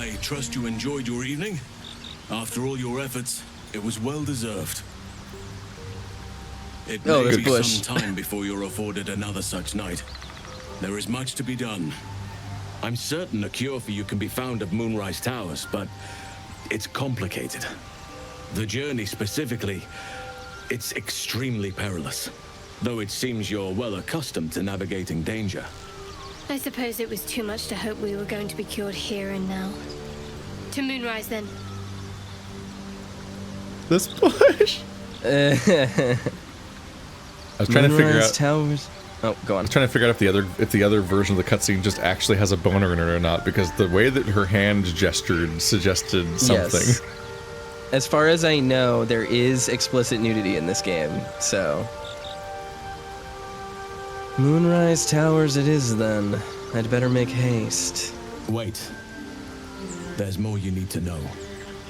I trust you enjoyed your evening. After all your efforts, it was well deserved. It may be some time before you're afforded another such night. There is much to be done. I'm certain a cure for you can be found at Moonrise Towers, but it's complicated. The journey specifically, it's extremely perilous, though it seems you're well accustomed to navigating danger. I suppose it was too much to hope we were going to be cured here and now. To Moonrise, then. This push. I was trying to figure out. Towers. Oh, go on. I was trying to figure out if the other version of the cutscene just actually has a boner in it or not, because the way that her hand gestured suggested something. Yes. As far as I know, there is explicit nudity in this game, so. Moonrise Towers it is then. I'd better make haste. Wait. There's more you need to know.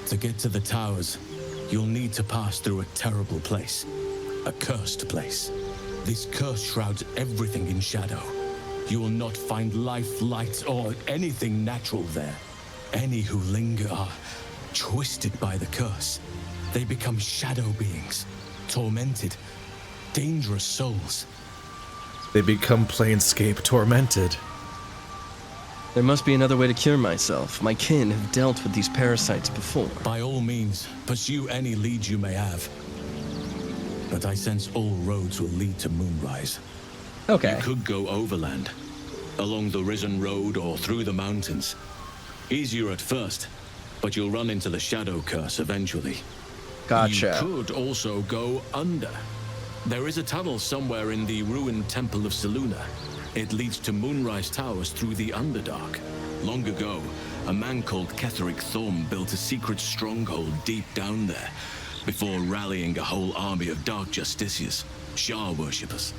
To get to the towers, you'll need to pass through a terrible place. A cursed place. This curse shrouds everything in shadow. You will not find life, light, or anything natural there. Any who linger are twisted by the curse. They become shadow beings, tormented, dangerous souls. They become Planescape tormented. There must be another way to cure myself. My kin have dealt with these parasites before. By all means, pursue any leads you may have. But I sense all roads will lead to Moonrise. Okay. You could go overland, along the Risen Road or through the mountains. Easier at first, but you'll run into the Shadow Curse eventually. Gotcha. You could also go under. There is a tunnel somewhere in the ruined Temple of Selûne. It leads to Moonrise Towers through the Underdark. Long ago, a man called Ketheric Thorm built a secret stronghold deep down there, before rallying a whole army of Dark Justiciars, Shah worshippers.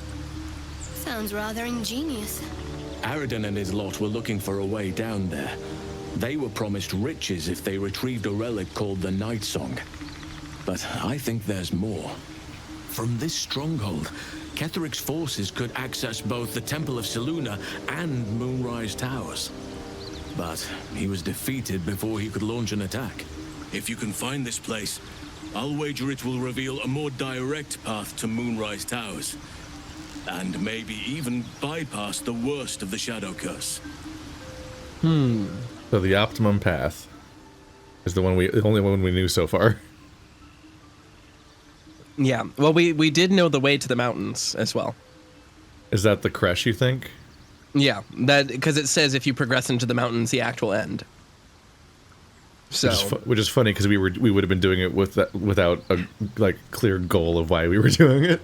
Sounds rather ingenious. Aradin and his lot were looking for a way down there. They were promised riches if they retrieved a relic called the Night Song. But I think there's more. From this stronghold, Ketheric's forces could access both the Temple of Selûne and Moonrise Towers. But he was defeated before he could launch an attack. If you can find this place, I'll wager it will reveal a more direct path to Moonrise Towers. And maybe even bypass the worst of the Shadow Curse. So the optimum path is the only one we knew so far. Yeah, well, we did know the way to the mountains as well. Is that the Kresh, you think? Yeah, that because it says if you progress into the mountains, the act will end. So, which is funny because we would have been doing it without a clear goal of why we were doing it.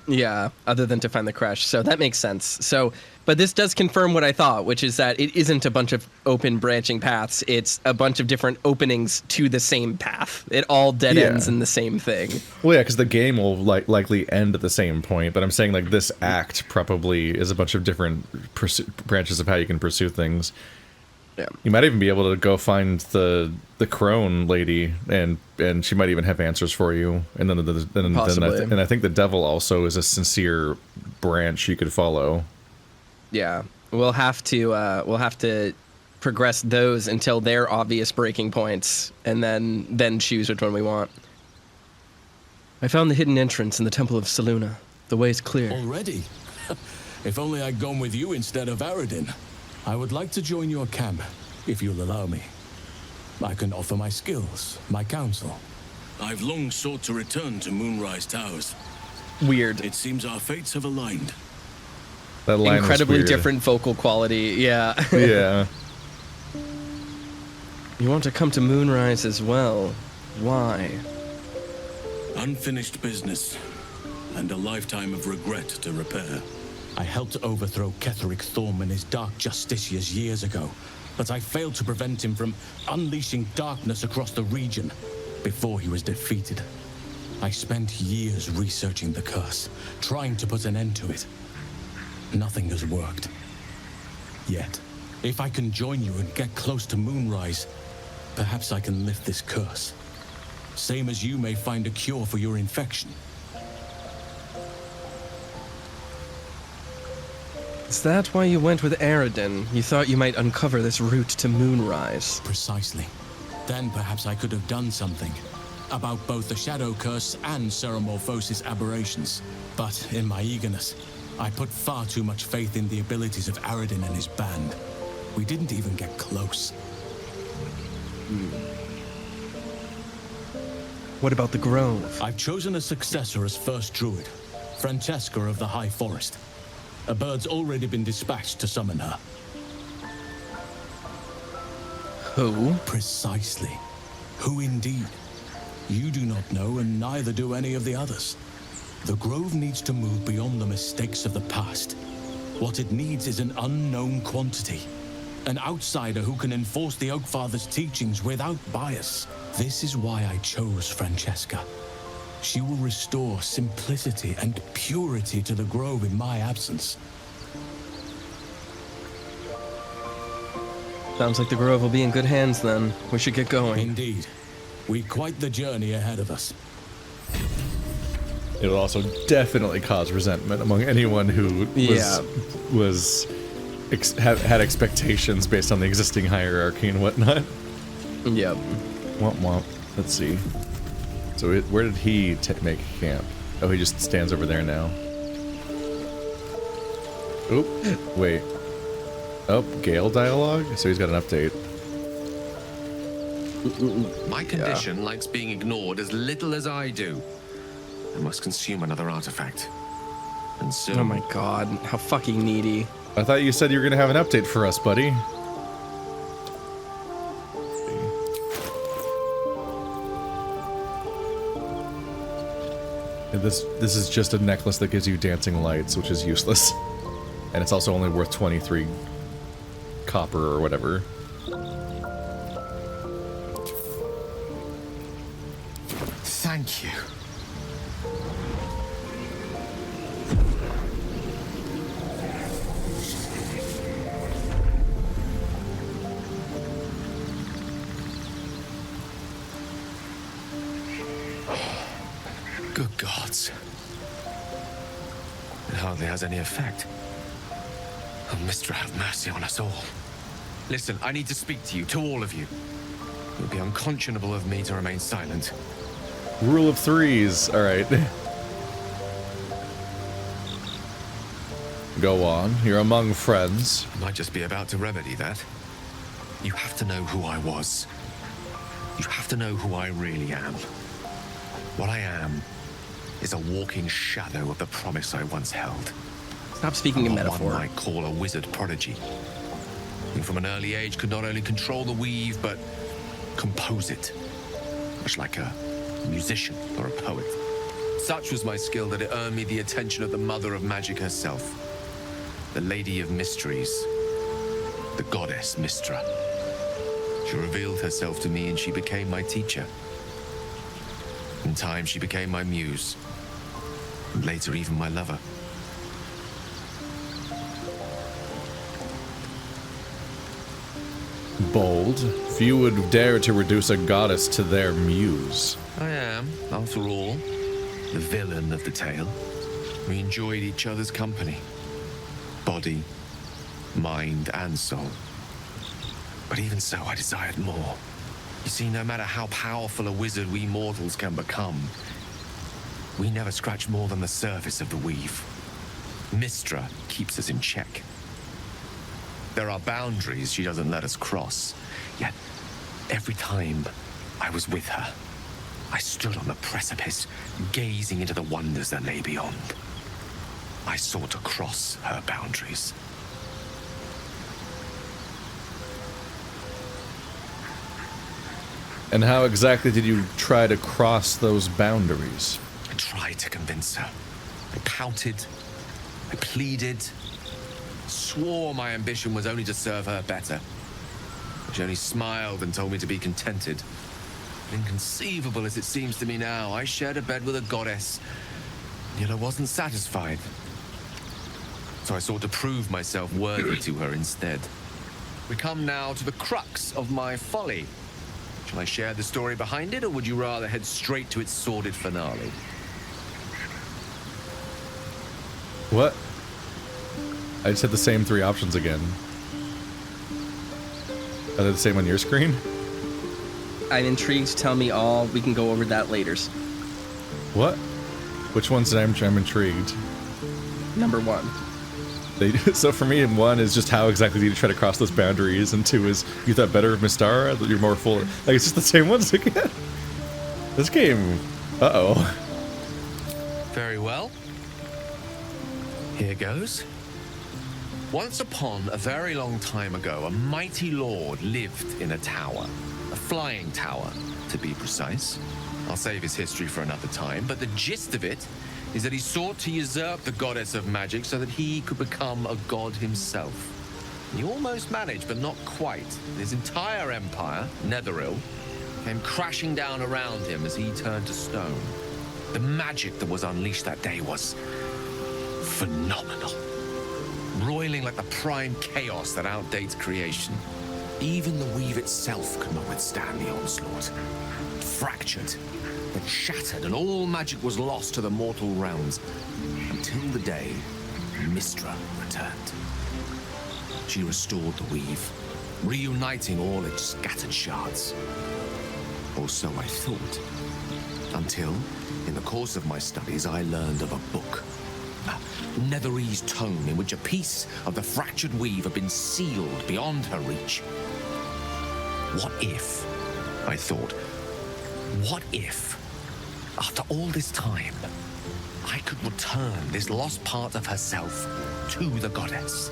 Yeah, other than to find the Kresh. So that makes sense. So, but this does confirm what I thought, which is that it isn't a bunch of open branching paths. It's a bunch of different openings to the same path. It all dead ends in the same thing. Well, yeah, because the game will likely end at the same point. But I'm saying this act probably is a bunch of different branches of how you can pursue things. Yeah. You might even be able to go find the crone lady, and she might even have answers for you. And then I think the devil also is a sincere branch you could follow. Yeah, we'll have to progress those until they're obvious breaking points, and then choose which one we want. I found the hidden entrance in the Temple of Selûne. The way is clear. Already? If only I'd gone with you instead of Aradin. I would like to join your camp, if you'll allow me. I can offer my skills, my counsel. I've long sought to return to Moonrise Towers. Weird. It seems our fates have aligned. That line Incredibly was weird. different vocal quality, yeah. Yeah. You want to come to Moonrise as well. Why? Unfinished business, and a lifetime of regret to repair. I helped overthrow Ketheric Thorm and his Dark Justiciars years ago, but I failed to prevent him from unleashing darkness across the region before he was defeated. I spent years researching the curse, trying to put an end to it. Nothing has worked. Yet, if I can join you and get close to Moonrise, perhaps I can lift this curse. Same as you may find a cure for your infection. Is that why you went with Aridin? You thought you might uncover this route to Moonrise? Precisely. Then perhaps I could have done something about both the Shadow Curse and Ceremorphosis aberrations. But in my eagerness, I put far too much faith in the abilities of Aridin and his band. We didn't even get close. What about the Grove? I've chosen a successor as first Druid, Francesca of the High Forest. A bird's already been dispatched to summon her. Who? Precisely. Who indeed? You do not know, and neither do any of the others. The Grove needs to move beyond the mistakes of the past. What it needs is an unknown quantity. An outsider who can enforce the Oakfather's teachings without bias. This is why I chose Francesca. She will restore simplicity and purity to the Grove in my absence. Sounds like the Grove will be in good hands then. We should get going. Indeed. We've quite the journey ahead of us. It'll also definitely cause resentment among anyone who had expectations based on the existing hierarchy and whatnot. Yep. Womp womp. Let's see. So where did he make camp? Oh, he just stands over there now. Oop. Wait. Oh, Gale dialogue? So he's got an update. My condition likes being ignored as little as I do. I must consume another artifact. And soon... Oh my god, how fucking needy. I thought you said you were gonna have an update for us, buddy. And this is just a necklace that gives you dancing lights, which is useless. And it's also only worth 23 copper or whatever. Thank you. Good gods. It hardly has any effect. Oh, Mistra, have mercy on us all. Listen, I need to speak to you, to all of you. It would be unconscionable of me to remain silent. Rule of threes. Alright. Go on. You're among friends. I might just be about to remedy that. You have to know who I was. You have to know who I really am. What I am is a walking shadow of the promise I once held. Stop speaking in metaphor. One might call a wizard prodigy. Who from an early age could not only control the weave, but compose it. Much like a musician or a poet. Such was my skill that it earned me the attention of the mother of magic herself. The Lady of Mysteries. The goddess Mistra. She revealed herself to me and she became my teacher. In time, she became my muse. And later, even my lover. Bold. Few would dare to reduce a goddess to their muse. I am, after all, the villain of the tale. We enjoyed each other's company. Body, mind, and soul. But even so, I desired more. You see, no matter how powerful a wizard we mortals can become, we never scratch more than the surface of the weave. Mistra keeps us in check. There are boundaries she doesn't let us cross. Yet, every time I was with her, I stood on the precipice, gazing into the wonders that lay beyond. I sought to cross her boundaries. And how exactly did you try to cross those boundaries? I tried to convince her. I pouted. I pleaded. Swore my ambition was only to serve her better. She only smiled and told me to be contented. Inconceivable as it seems to me now, I shared a bed with a goddess, yet I wasn't satisfied. So I sought to prove myself worthy to her instead. We come now to the crux of my folly. Shall I share the story behind it, or would you rather head straight to its sordid finale? What? I just had the same 3 options again. Are they the same on your screen? I'm intrigued. Tell me all. We can go over that later. What? Which ones did I'm intrigued? Number 1. So for me, 1 is just how exactly do you try to cross those boundaries, and 2 is you thought better of Mystara, that you're more full. Like, it's just the same ones again. This game. Uh-oh. Very well. Here goes. Once upon a very long time ago, a mighty lord lived in a tower. A flying tower, to be precise. I'll save his history for another time, but the gist of it is that he sought to usurp the goddess of magic so that he could become a god himself. He almost managed, but not quite. His entire empire, Netheril, came crashing down around him as he turned to stone. The magic that was unleashed that day was phenomenal. Roiling like the prime chaos that outdates creation. Even the weave itself could not withstand the onslaught. It fractured, then shattered, and all magic was lost to the mortal realms. Until the day Mystra returned. She restored the weave, reuniting all its scattered shards. Or so I thought. Until, in the course of my studies, I learned of a book. A Netherese tome in which a piece of the fractured weave had been sealed beyond her reach. What if, I thought, what if, after all this time, I could return this lost part of herself to the goddess?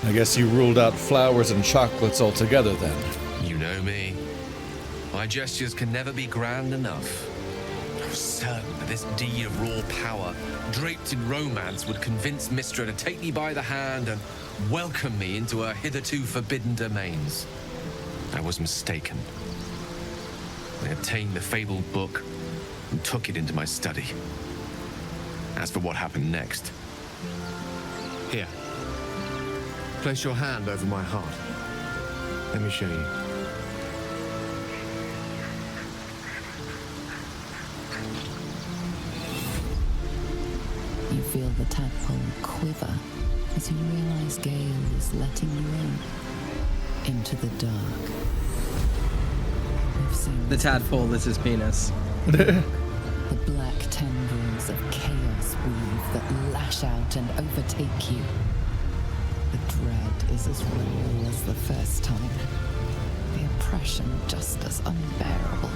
I guess you ruled out flowers and chocolates altogether then. You know me. My gestures can never be grand enough. I was certain that this deed of raw power, draped in romance, would convince Mystra to take me by the hand and welcome me into her hitherto forbidden domains. I was mistaken. I obtained the fabled book and took it into my study. As for what happened next... Here. Place your hand over my heart. Let me show you. You feel the tadpole quiver as you realize Gale is letting you in into the dark. We've seen The tadpole is his penis. the black tendrils of chaos weave that lash out and overtake you. The dread is as real as the first time. The oppression just as unbearable.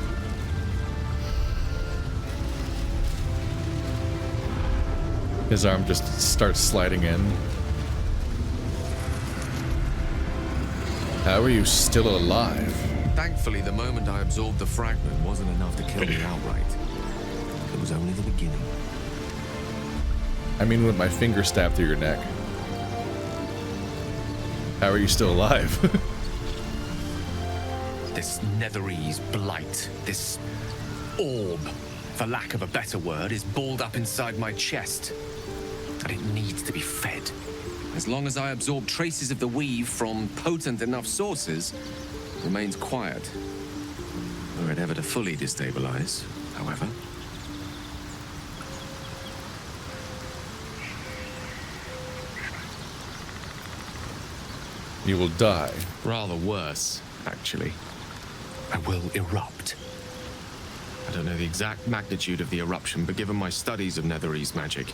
His arm just starts sliding in. How are you still alive? Thankfully, the moment I absorbed the fragment wasn't enough to kill me outright. It was only the beginning. I mean, with my finger stabbed through your neck. How are you still alive? This Netherese blight, this orb, for lack of a better word, is balled up inside my chest. And it needs to be fed. As long as I absorb traces of the weave from potent enough sources, it remains quiet. Were it ever to fully destabilize, however. You will die. Rather worse, actually. I will erupt. I don't know the exact magnitude of the eruption, but given my studies of Netherese magic,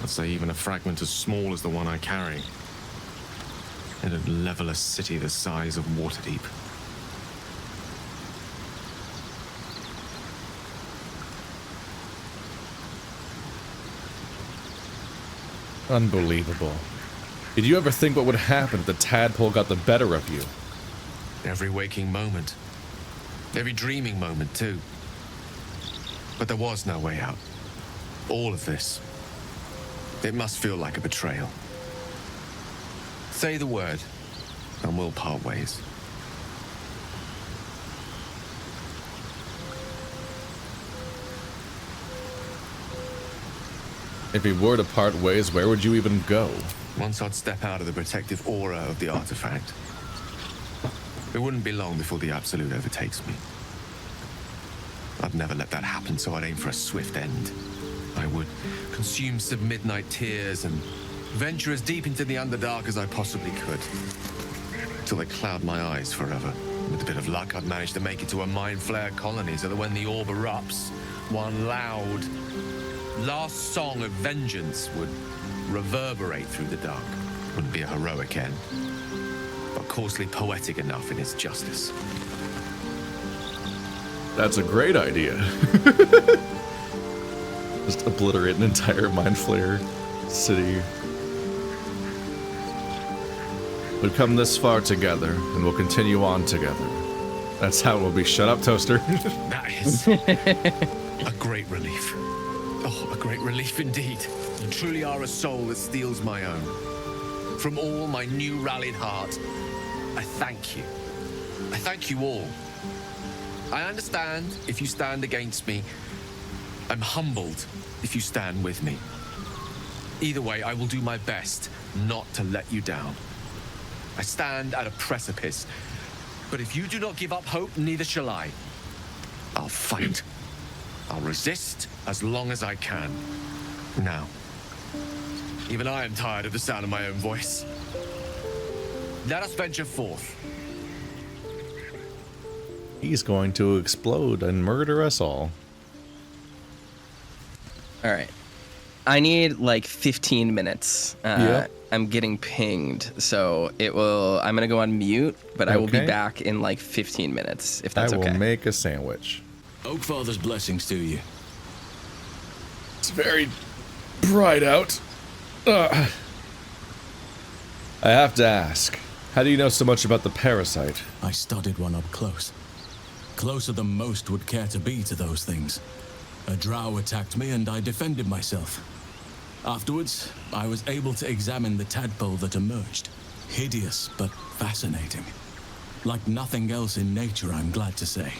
I'd say even a fragment as small as the one I carry, it'd level a city the size of Waterdeep. Unbelievable. Did you ever think what would happen if the tadpole got the better of you? Every waking moment. Every dreaming moment, too. But there was no way out. All of this. It must feel like a betrayal. Say the word, and we'll part ways. If we were to part ways, where would you even go? Once I'd step out of the protective aura of the artifact, it wouldn't be long before the Absolute overtakes me. I'd never let that happen, so I'd aim for a swift end. I would consume some midnight tears and venture as deep into the underdark as I possibly could, till they cloud my eyes forever. With a bit of luck, I'd manage to make it to a mind flayer colony, so that when the orb erupts, one loud, last song of vengeance would reverberate through the dark. Wouldn't be a heroic end, but coarsely poetic enough in its justice. That's a great idea. Just obliterate an entire mind flayer city. We've come this far together, and we'll continue on together. That's how it will be. Shut up, Toaster. That is a great relief. Oh, a great relief indeed. You truly are a soul that steals my own. From all my new rallied heart, I thank you. I thank you all. I understand if you stand against me. I'm humbled if you stand with me. Either way, I will do my best not to let you down. I stand at a precipice, but if you do not give up hope, neither shall I. I'll fight. I'll resist as long as I can. Now, even I am tired of the sound of my own voice. Let us venture forth. He's going to explode and murder us all. All right. I need like 15 minutes. Yep. I'm getting pinged, so it will. I'm gonna go on mute, but I will be back in like 15 minutes, if that's okay. I will make a sandwich. Oakfather's blessings to you. It's very bright out. I have to ask, how do you know so much about the parasite? I studied one up close. Closer than most would care to be to those things. A drow attacked me and I defended myself. Afterwards, I was able to examine the tadpole that emerged. Hideous, but fascinating. Like nothing else in nature, I'm glad to say.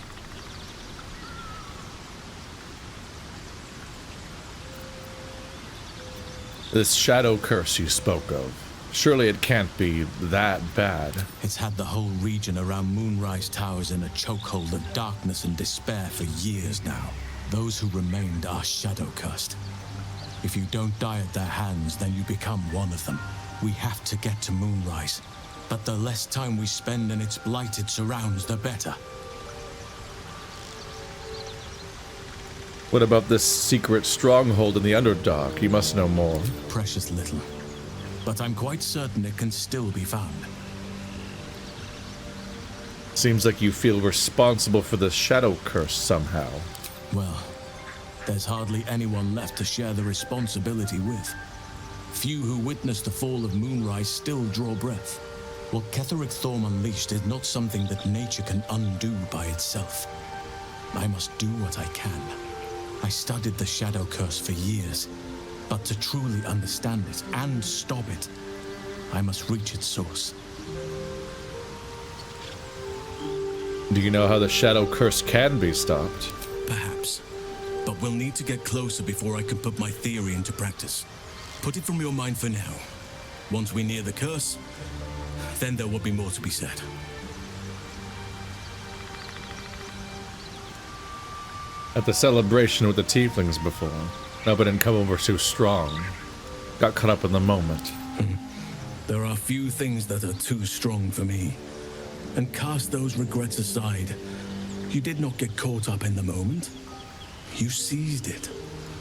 This shadow curse you spoke of, surely it can't be that bad. It's had the whole region around Moonrise Towers in a chokehold of darkness and despair for years now. Those who remained are shadow cursed. If you don't die at their hands, then you become one of them. We have to get to Moonrise, but the less time we spend in its blighted surrounds, the better. What about this secret stronghold in the Underdark? You must know more. Precious little, but I'm quite certain it can still be found. Seems like you feel responsible for the shadow curse somehow. Well, there's hardly anyone left to share the responsibility with. Few who witnessed the fall of Moonrise still draw breath. What Ketheric Thorm unleashed is not something that nature can undo by itself. I must do what I can. I studied the shadow curse for years, but to truly understand it and stop it, I must reach its source. Do you know how the shadow curse can be stopped? Perhaps. But we'll need to get closer before I can put my theory into practice. Put it from your mind for now. Once we near the curse, then there will be more to be said. At the celebration with the tieflings before, nobody didn't come over too strong. Got caught up in the moment. There are few things that are too strong for me. And cast those regrets aside. You did not get caught up in the moment. You seized it.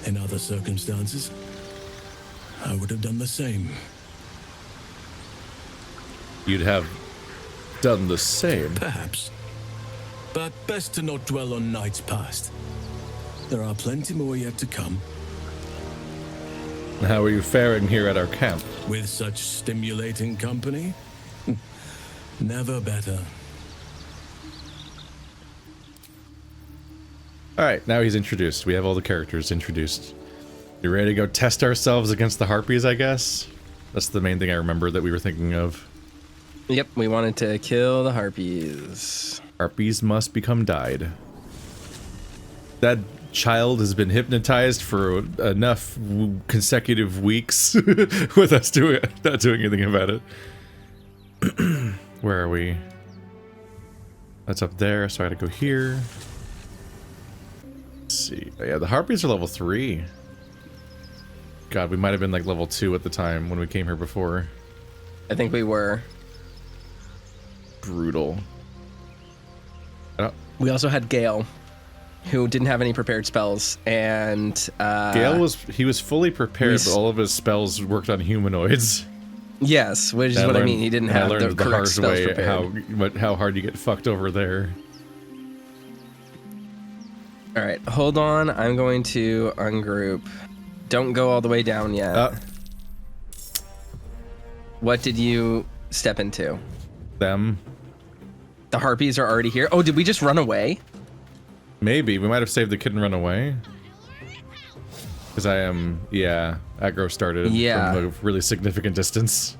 In other circumstances, I would have done the same. You'd have done the same? Perhaps. But best to not dwell on nights past. There are plenty more yet to come. How are you faring here at our camp? With such stimulating company? Never better. Alright, now he's introduced. We have all the characters introduced. You ready to go test ourselves against the Harpies, I guess? That's the main thing I remember that we were thinking of. Yep, we wanted to kill the Harpies. Harpies must become dyed. That child has been hypnotized for enough consecutive weeks with us not doing anything about it. Where are we? That's up there, so I gotta go here. see. Yeah, the Harpies are level 3. God, we might have been like level 2 at the time when we came here before. I think we were. Brutal. We also had Gale, who didn't have any prepared spells, and Gale was fully prepared, but all of his spells worked on humanoids. Yes, which is what I mean. He didn't have the correct spells prepared. How hard you get fucked over there. All right, hold on. I'm going to ungroup. Don't go all the way down yet. What did you step into? Them. The Harpies are already here. Oh, did we just run away? Maybe. We might have saved the kid and run away. Because I am, aggro started from a really significant distance.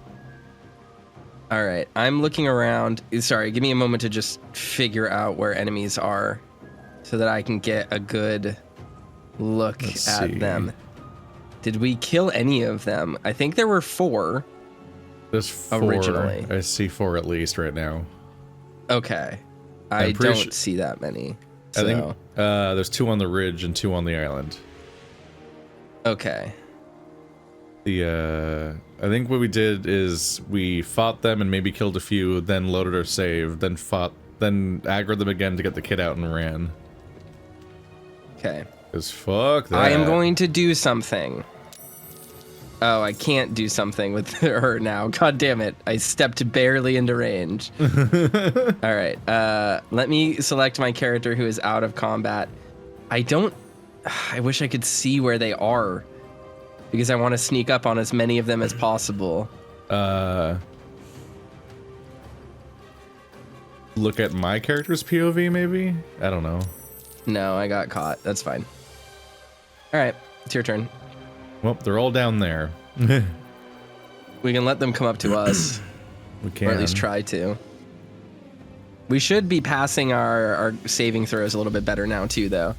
All right, I'm looking around. Sorry, give me a moment to just figure out where enemies are so that I can get a good look at them. Did we kill any of them? I think there were 4. There's 4. Originally. I see 4 at least right now. Okay. I don't see that many. So. I think there's 2 on the ridge and 2 on the island. Okay. I think what we did is we fought them and maybe killed a few, then loaded our save, then aggroed them again to get the kid out and ran. Okay. Because fuck that. I am going to do something. Oh, I can't do something with her now. God damn it. I stepped barely into range. All right. Let me select my character who is out of combat. I wish I could see where they are because I want to sneak up on as many of them as possible. Look at my character's POV maybe? I don't know. No, I got caught. That's fine. All right. It's your turn. Well, they're all down there. We can let them come up to us. We can. Or at least try to. We should be passing our saving throws a little bit better now, too, though.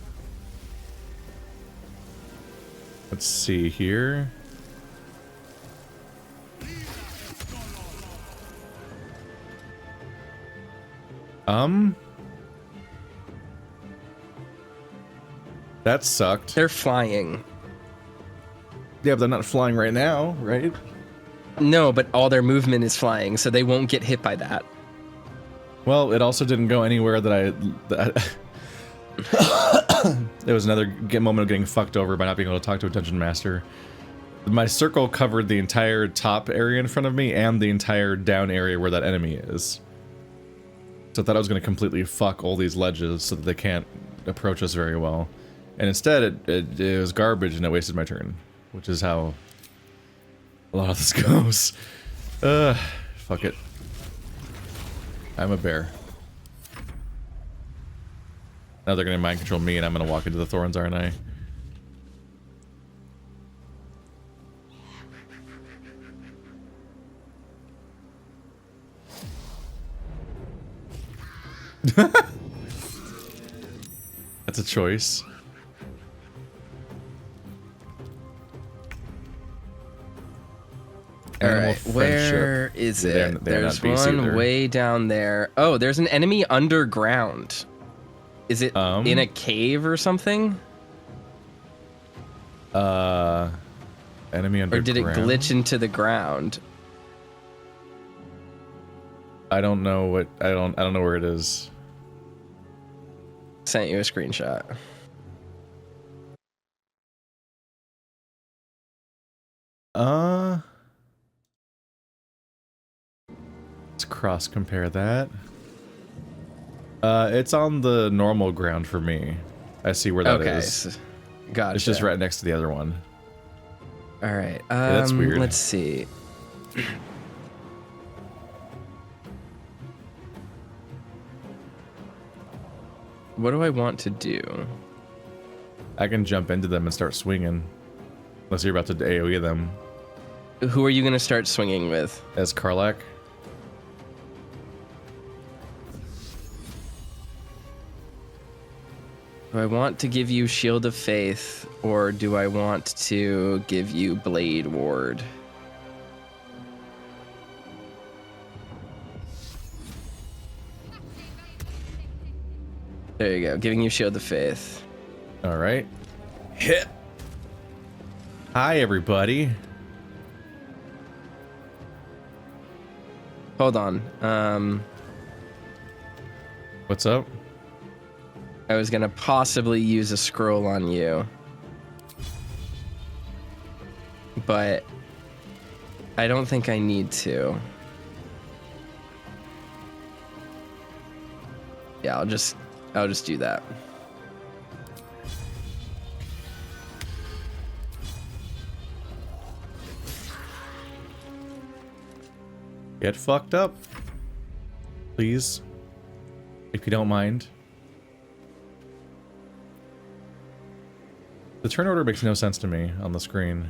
Let's see here. That sucked. They're flying. Yeah, but they're not flying right now, right? No, but all their movement is flying, so they won't get hit by that. Well, it also didn't go anywhere that There was another moment of getting fucked over by not being able to talk to a dungeon master. My circle covered the entire top area in front of me and the entire down area where that enemy is. So I thought I was going to completely fuck all these ledges so that they can't approach us very well. And instead, it was garbage and it wasted my turn. Which is how a lot of this goes. Fuck it. I'm a bear. Now they're gonna mind control me and I'm gonna walk into the thorns, aren't I? That's a choice. All right, where is it? There's one way down there. Oh, there's an enemy underground. Is it in a cave or something? Enemy underground. Or did it glitch into the ground? I don't know what I don't know where it is. Sent you a screenshot. Let's cross compare that. It's on the normal ground for me. I see where that is. Gotcha. It's just right next to the other one. All right. Yeah, that's weird. Let's see. What do I want to do? I can jump into them and start swinging. Unless you're about to AoE them. Who are you going to start swinging with? As Karlach. Do I want to give you Shield of Faith, or do I want to give you Blade Ward? There you go, giving you Shield of Faith. All right. Hit. Hi, everybody. Hold on. What's up? I was gonna possibly use a scroll on you, but I don't think I need to. Yeah, I'll just do that. Get fucked up, please, if you don't mind. The turn order makes no sense to me on the screen.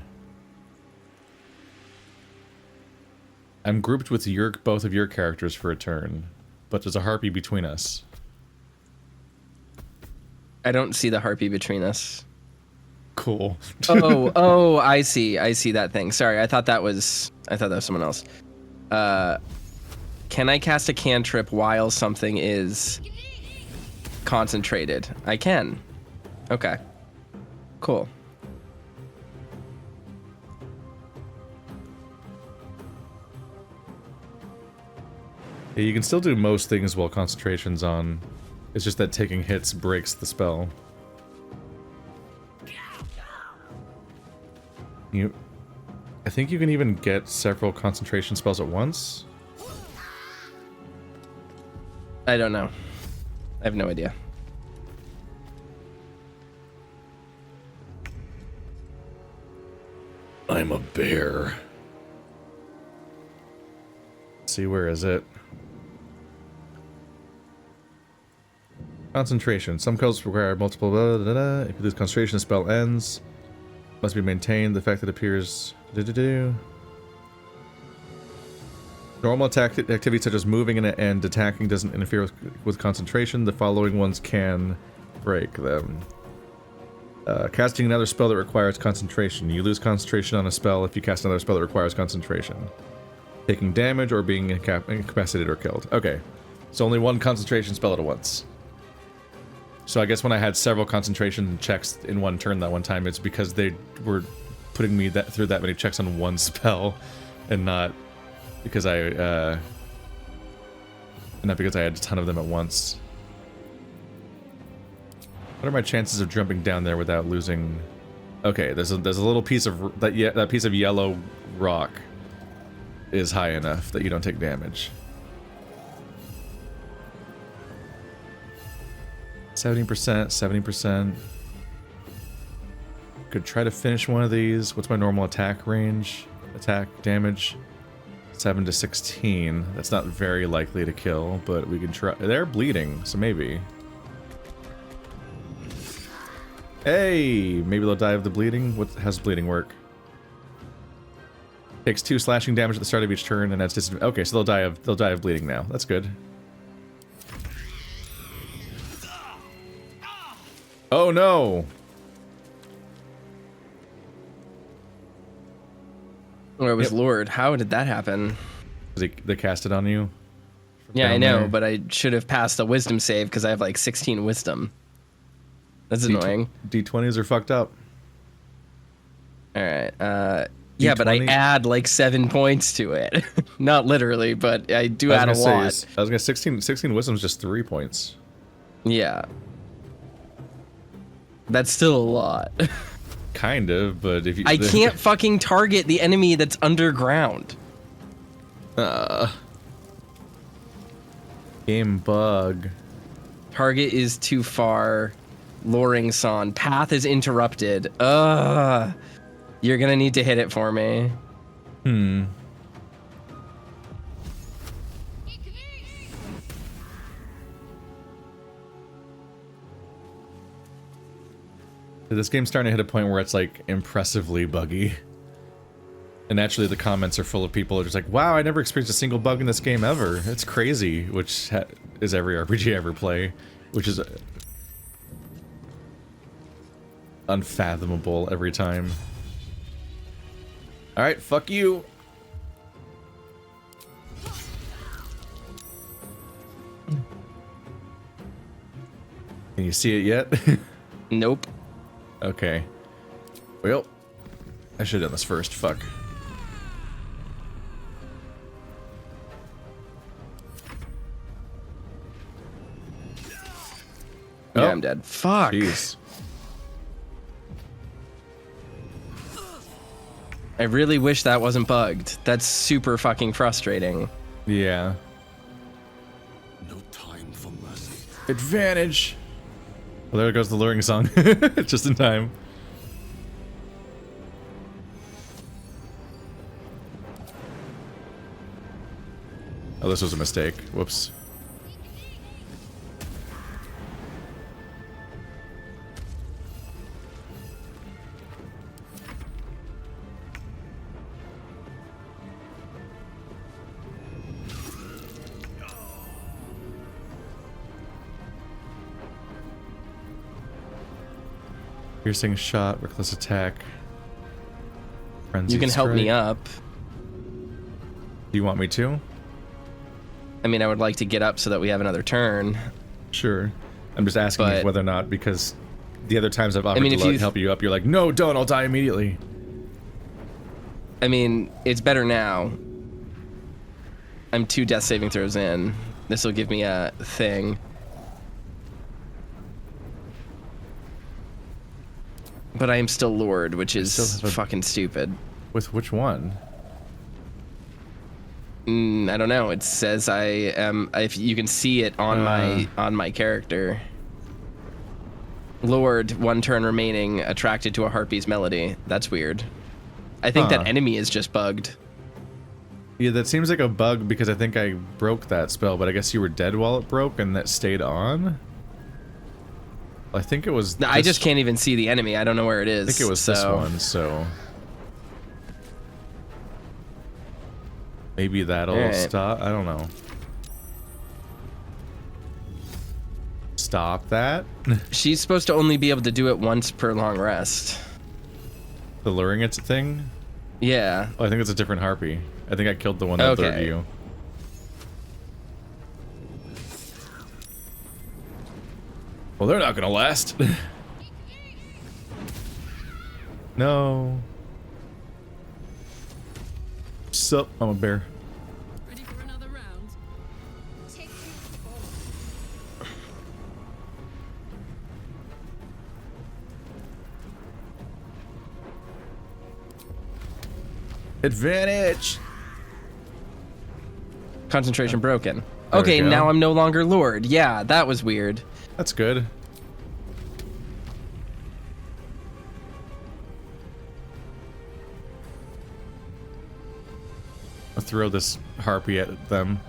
I'm grouped with both of your characters for a turn, but there's a harpy between us. I don't see the harpy between us. Cool. Oh, I see that thing. Sorry, I thought that was someone else. Can I cast a cantrip while something is concentrated? I can. Okay. Cool. Yeah, you can still do most things while concentration's on. It's just that taking hits breaks the spell. I think you can even get several concentration spells at once. I don't know. I have no idea. I'm a bear. Let's see, where is it? Concentration. Some spells require multiple blah, blah, blah. If you lose concentration, the spell ends. Must be maintained. The fact that it appears... Normal attack activities such as moving and attacking doesn't interfere with concentration. The following ones can break them. Casting another spell that requires concentration. You lose concentration on a spell if you cast another spell that requires concentration. Taking damage or being incapacitated or killed. Okay. So only one concentration spell at once. So I guess when I had several concentration checks in one turn that one time, it's because they were putting me through that many checks on one spell, and not because I had a ton of them at once. What are my chances of jumping down there without losing? Okay, there's a little piece of that piece of yellow rock is high enough that you don't take damage. 70%, 70%. Could try to finish one of these. What's my normal attack range? Attack damage 7 to 16. That's not very likely to kill, but we can try. They're bleeding, so maybe. Hey, maybe they'll die of the bleeding. How's bleeding work? Takes 2 slashing damage at the start of each turn, and that's just okay. So they'll die of bleeding now. That's good. Oh no! Or it was Lord. How did that happen? They cast it on you? Yeah, I know, but I should have passed a wisdom save because I have like 16 wisdom. That's annoying. D20s are fucked up. Alright, yeah, but I add like 7 points to it. Not literally, but I do add a lot. I was gonna 16 wisdom is just 3 points. Yeah. That's still a lot. Kind of, but if you... I can't fucking target the enemy that's underground. Game bug. Target is too far. Luring Son. Path is interrupted. Ugh. You're gonna need to hit it for me. This game's starting to hit a point where it's like impressively buggy. And naturally the comments are full of people who are just like, wow, I never experienced a single bug in this game ever. It's crazy, which is every RPG I ever play, which is unfathomable every time. Alright, fuck you. Can you see it yet? Nope. Okay. Well, I should have done this first. Fuck. Yeah, Oh. I'm dead. Fuck. Jeez. I really wish that wasn't bugged. That's super fucking frustrating. Yeah. No time for mercy. Advantage. Well, there goes the luring song. Just in time. Oh, this was a mistake. Whoops. Piercing shot, reckless attack. Frenzied You can help me strike. up. Do you want me to? I mean, I would like to get up so that we have another turn. Sure. I'm just asking But- whether or not, because the other times I've offered mean, to if you've- help you up, you're like, no, don't, I'll die immediately. I mean, it's better now. I'm 2 death saving throws in. This will give me a thing. But I am still lured, which still is have a- fucking stupid. With which one? I don't know. It says I am. If you can see it on my character. Lured, 1 turn remaining, attracted to a Harpy's melody. That's weird. I think Huh. that enemy is just bugged. Yeah, that seems like a bug because I think I broke that spell, but I guess you were dead while it broke and that stayed on? I think it was I just can't even see the enemy. I don't know where it is. I think it was this one, so... Maybe that'll Alright. stop? I don't know. Stop that? She's supposed to only be able to do it once per long rest. The luring it thing? Yeah. Oh, I think it's a different Harpy. I think I killed the one that lured Okay. you. Well, they're not gonna last. No. Sup, I'm a bear. Ready for another round? Advantage! Concentration broken. There we Okay, go. now I'm no longer lured. Yeah, that was weird. That's good. I'll throw this Harpy at them.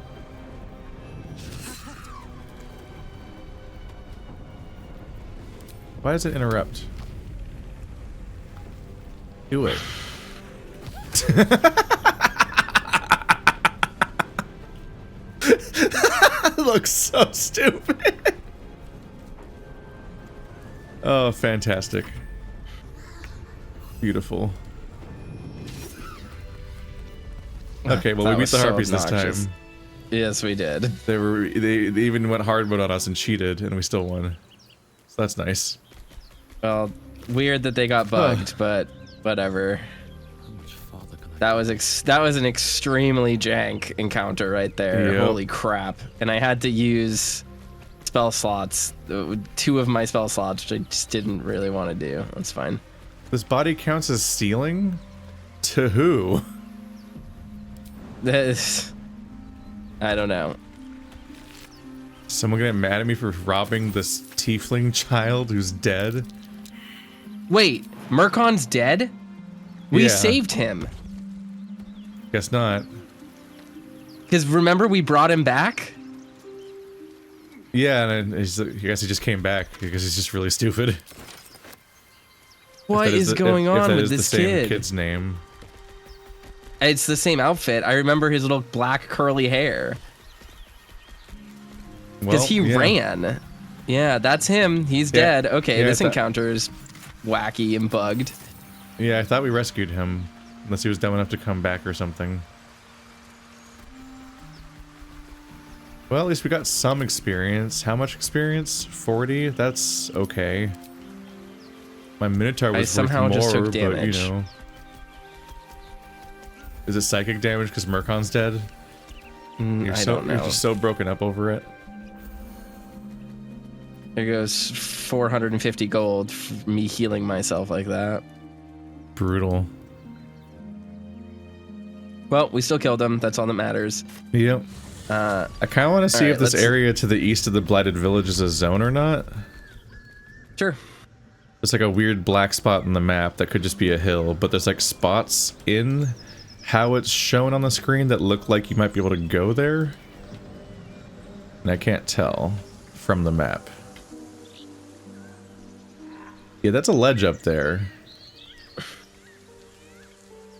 Why does it interrupt? Do it. It looks so stupid. Oh, fantastic. Beautiful. Okay, well, That we beat was the so Harpies this obnoxious. time. Yes, we did. They even went hard mode on us and cheated, and we still won. So that's nice. Well, weird that they got bugged, but whatever. How much farther can I That was an extremely jank encounter right there. Yep. Holy crap! And I had to use spell slots, 2 of my spell slots, which I just didn't really want to do. That's fine. This body counts as stealing? To who? This, I don't know. Someone gonna get mad at me for robbing this tiefling child who's dead? Wait, Murkon's dead? We Yeah. saved him. Guess not. Because remember we brought him back? Yeah, and I guess he just came back because he's just really stupid. What is going on with this the same kid? kid's name. It's the same outfit. I remember his little black curly hair. Because Well, he yeah. ran. Yeah, that's him. He's Yeah. dead. Okay, Yeah, this I thought- encounter is wacky and bugged. Yeah, I thought we rescued him. Unless he was dumb enough to come back or something. Well, at least we got some experience. How much experience? 40? That's okay. My Minotaur was somehow worth just more, took but you damage. know. Is it psychic damage because Murkon's dead? I don't know. You're just so broken up over it. There goes 450 gold for me healing myself like that. Brutal. Well, we still killed him. That's all that matters. Yep. I kind of want to see right, if this let's- area to the east of the Blighted Village is a zone or not. Sure. There's like a weird black spot in the map that could just be a hill, but there's like spots in how it's shown on the screen that look like you might be able to go there. And I can't tell from the map. Yeah, that's a ledge up there.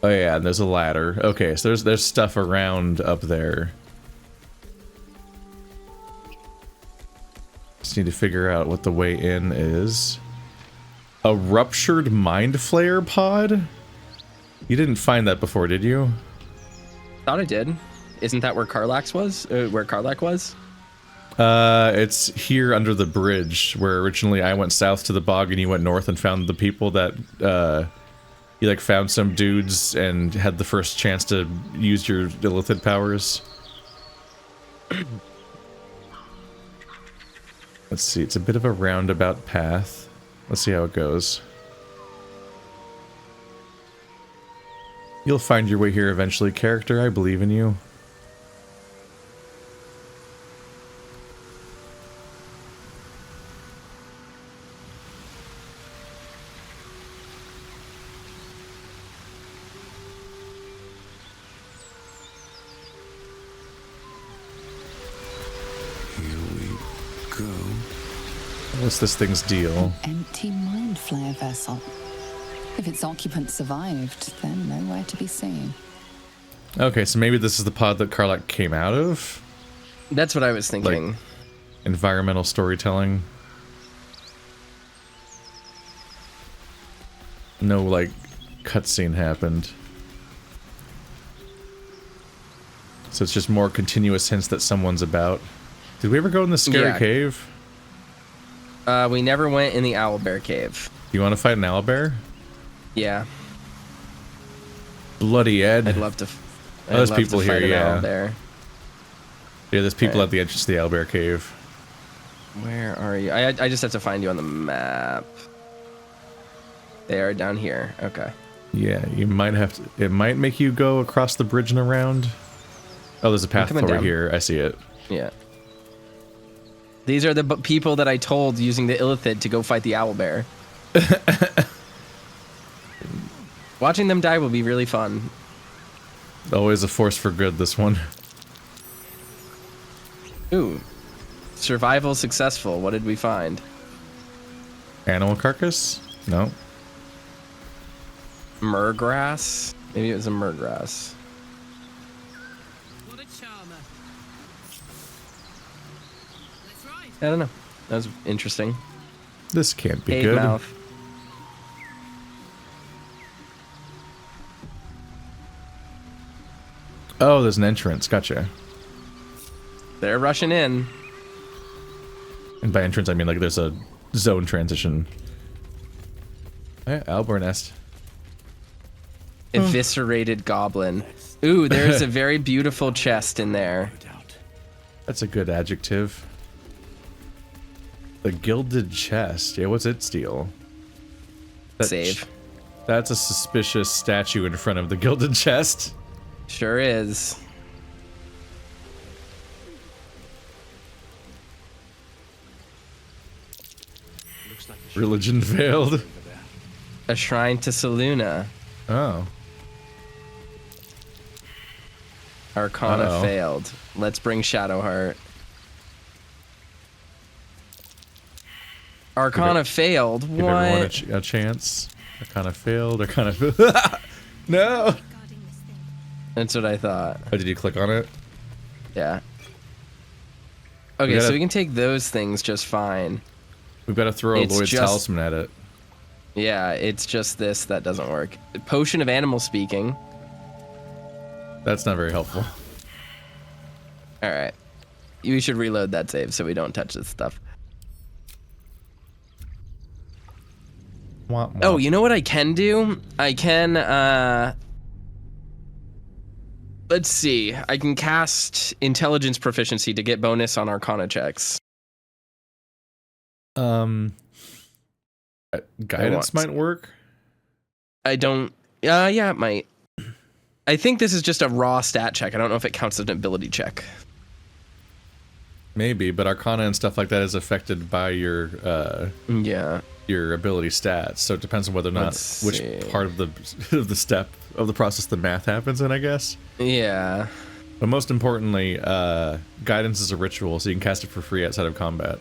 Oh yeah, and there's a ladder. Okay, so there's stuff around up there. Just need to figure out what the way in is. A ruptured mind flayer pod? You didn't find that before, did you? Thought I did. Isn't that where Karlach was? Where Karlach was? It's here under the bridge, where originally I went south to the bog and you went north and found the people that, you like found some dudes and had the first chance to use your illithid powers. Let's see, it's a bit of a roundabout path. Let's see how it goes. You'll find your way here eventually, character. I believe in you. What's this thing's deal? Empty mind flayer vessel. If its occupant survived, then nowhere to be seen. Okay, so maybe this is the pod that Karlach came out of? That's what I was thinking. Like, environmental storytelling. No, like, cutscene happened. So it's just more continuous hints that someone's about. Did we ever go in the scary cave? We never went in the owlbear cave. You want to fight an owlbear? Yeah. Bloody Ed. I'd love to. There's people here, yeah. Owlbear. Yeah, there's people at the entrance to the owlbear cave. Where are you? I just have to find you on the map. They are down here. Okay. Yeah, you might have to. It might make you go across the bridge and around. Oh, there's a path over down. here. I see it. Yeah. These are the people that I told using the illithid to go fight the owlbear. Watching them die will be really fun. Always a force for good, this one. Ooh. Survival successful. What did we find? Animal carcass? No. Murgrass? Maybe it was a murgrass. What a charmer. That's right. I don't know. That was interesting. This can't be Cave good. mouth. Oh, there's an entrance. Gotcha. They're rushing in. And by entrance, I mean like there's a zone transition. Owlbear nest. Eviscerated goblin. Ooh, there's a very beautiful chest in there. That's a good adjective. The gilded chest. Yeah, what's its deal? Save. That's a suspicious statue in front of the gilded chest. Sure is. Religion failed. A shrine to Seluna. Oh. Arcana failed. Let's bring Shadowheart. Arcana failed. Give everyone What? a chance. I kind of failed. I kind of. No. That's what I thought. Oh, did you click on it? Yeah. Okay, so we can take those things just fine. We've got to throw a It's Lloyd's just- talisman at it. Yeah, it's just this that doesn't work. Potion of animal speaking. That's not very helpful. All right. We should reload that save so we don't touch this stuff. Wah, wah. Oh, you know what I can do? I can, let's see. I can cast Intelligence Proficiency to get bonus on Arcana checks. Guidance might work. I don't, yeah, it might. I think this is just a raw stat check. I don't know if it counts as an ability check. Maybe, but Arcana and stuff like that is affected by your your ability stats. So it depends on whether or not which part of the step of the process the math happens in, I guess. Yeah. But most importantly, guidance is a ritual, so you can cast it for free outside of combat.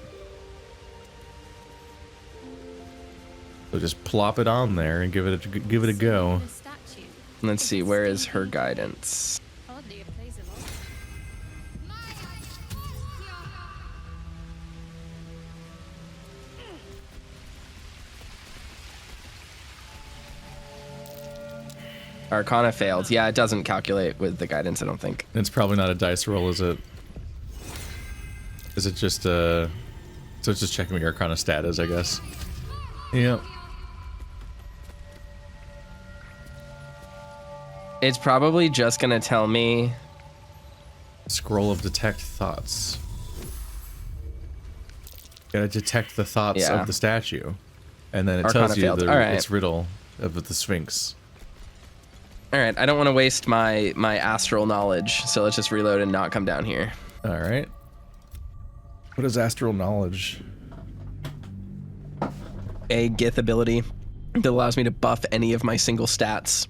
So just plop it on there and give it a go. Let's see, where is her guidance? Arcana failed. Yeah, it doesn't calculate with the guidance, I don't think. It's probably not a dice roll, is it? Is it just so it's just checking what your Arcana stat is, I guess. Yep. It's probably just gonna tell me... Scroll of detect thoughts. Gotta detect the thoughts of the statue. And then it Arcana tells you failed. All right. its riddle of the Sphinx. Alright, I don't want to waste my astral knowledge, so let's just reload and not come down here. Alright. What is astral knowledge? A Gith ability that allows me to buff any of my single stats.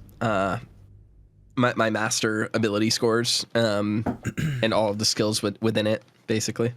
My master ability scores, and all of the skills within it, basically.